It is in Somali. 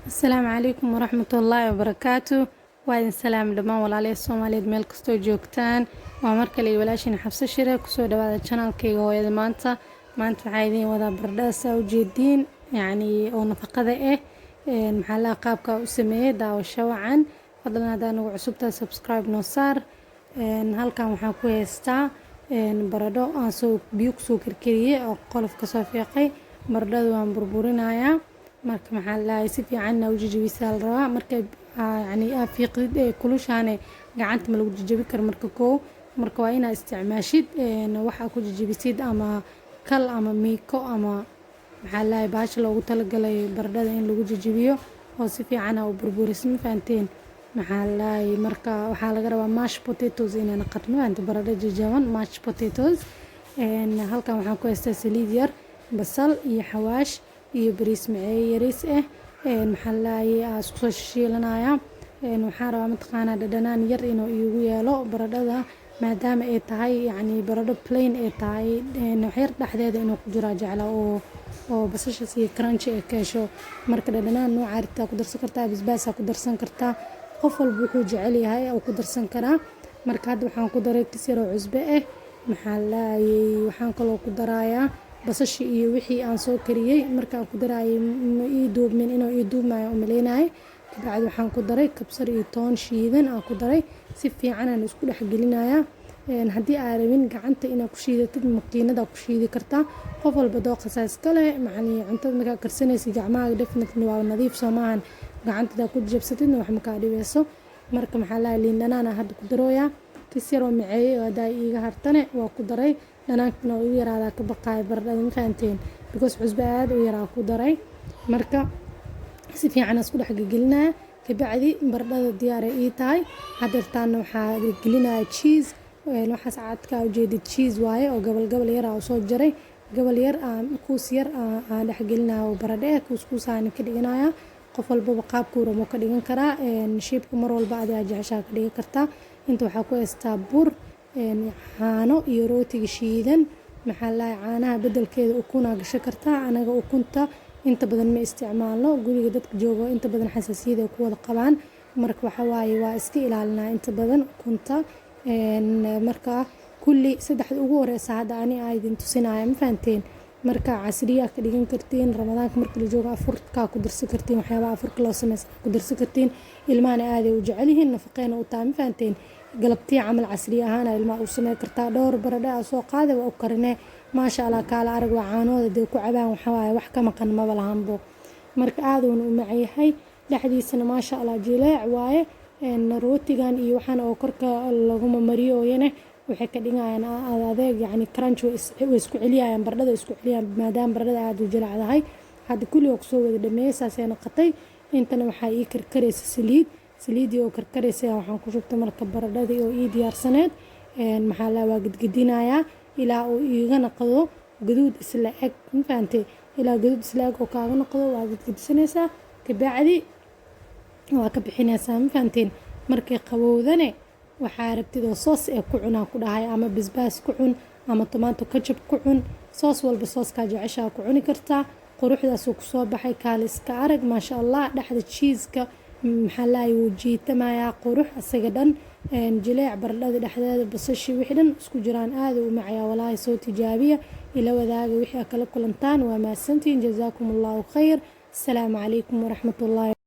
السلام عليكم ورحمة الله وبركاته. وعليكم السلام دمان walaalay Soomaaliyeed meel kasto joogtaan. waa markale walaashin Xafsa Shire ku soo dhawaada channelkayga hooyada maanta waxaa idin wada bardhaas u jeedin oo nafaqada maxaa la qaabka u sameeyay daawasho wacan fadlan hadaan ugu cusubtaa subscribe noo saar. halkan waxaan ku haystaa baradho aan soo biyo ku soo karkariyay oo qolof ka soo fiiqay. baradhada waan burburinayaa marka maxaa la si fiican u jajabisa la rabaa marka fiiqid kulushaane gacanta ma lagu jajabi karo marka waa inaad isticmaashid waxa ku jajabisid ama kal ama miiko ama maxaa la baasha loogu talagalay baradhada in lagu jajabiyo oo si fiican u burburisin faanteen maxaa la marka waxaa laga rabaa mashed potatoes inaan qadno anta baradho jajaban mashed potatoes. halkan waxaan ku haystaa saliid yar basal iyo xawaash iyo bariis yaris maxaa la isku soo shiilanaya waxaan rabaa mataqaanaa dhadhanaan yar inuu iigu yeelo baradhada maadaama ay tahay baradho plain ay tahay waxyar dhexdeeda inuu ku jiro jecla oo basasha si crunchy ay ka hesho marka dhadhanaan nooca aragtaa ku darsan kartaa basbaas ku darsan kartaa qof walba wuxuu jecel yahay oo ku darsan karaa. marka hadda waxaan ku daray kisir oo cusbo maxaa la waxaan kaloo ku darayaa basasha iyo wixii aan soo kariyay markaan ku daraayay ii duubmin inuu ii duubmayo u maleynay kabacdi waxaan ku daray kabsar iyo toon shiidan aan ku daray si fiican aan isku dhex gelinayaa. haddii aad rabin gacanta inaad ku shiidatid makiinada ku shiidi kartaa qof walba dooqasa iska leh cuntada markaa karsanaysa gacmahaaga definitely waa nadiif soo maahan gacanta ku jabsatidna wax ma kaa dhibeyso. marka maxaa la liin dhanaan hadda ku darooyaa kisir oo maceeyay oo hadaa iiga hartane waa ku daray dhanaankan oo igu yaraadaa ka baqaay baradhada ma fahanteen because cusbo aad u yaraa ku daray marka si fiican isku dhex gelinaa kabacdi baradhada diyaar ay tahay hadeertaana waxaa gelinaya cheese waxaas caadka u jeedid cheese waaye oo gabal yar oo soo jaray gabal yar kuus yar aan dhex gelinayo baradho kuusaan ka dhiganaya qof walba qaabku rabo ka dhigan karaa shape mar walba aad jeceshaa ka dhigan kartaa. inta waxaa ku haystaa bur caano iyo rootiga shiidan maxaa la caanaha bedelkeeda ukun gasho kartaa anaga ukunta inta badan ma isticmaalno guriga dadka jooga inta badan xasaasiyad ay ku wada qabaan marka waxa waaye waa iska ilaalinaa inta badan ukunta marka kulli saddexda ugu horeysa hadda ani ay idin tusinaya ma fahanteen marka casriya ka dhigan kartiin ramadaanka marka la joogo afurka ku darsan kartiin waxyaabaha afurka loo sameeyo ku darsan kartiin ilmaana aad ay u jecel yihiin nafaqeena u tahay ma fahanteen galabtii camal casri ahaan ilmaha u sameey kartaa dhowr baradho soo qaaday waa u karinay maasha Allah kaala arag waa caanooda de ku cabaan waxa waaye wax ka maqan ma lahaanbo marka aad uu u macayahay dhexdiisana maasha Allah jileec waaye rootigan iyo waxaan oo korka lagu mariyo yana waxay ka dhigayaan adeeg crunch way isku celiyayaan baradhada isku celiyaan maadaama baradhada aad u jileecdahay hadda kulli oo soo wada dhameeyay ay noqotay intana waxa ii karkaraysa saliid oo karkaraysa waxaan ku shubtay marka baradhada oo ii diyaarsaneed maxaa la waa gidgidinayaa ilaa uu iiga noqdo gaduud isla eg ma fahamtay ilaa gaduud isla eg oo kaaga noqdo waa gidgidsanaysaa kabacdi waa ka bixinaysaa ma fahamteen markay qabowdane waxaa rabtid oo soos ee ku cunaa ku dhahay ama basbaas ku cun ama tomato ketchup ku cun soos walba sooska jeceshaa ku cuni kartaa quruxdaas uu ku soo baxay kaaliska arag maasha Allah dhexda cheese-ka maxaa la jiitamayaa qurux asaga dhan jileec baradhada dhexdeeda basasha wixii dhan isku jiraan aad u macayaa walaahi soo tijaabiya ila wadaaga wixii kala kulantaan waa maasantiin jazaakumullahu khayr. السلام عليكم ورحمة الله.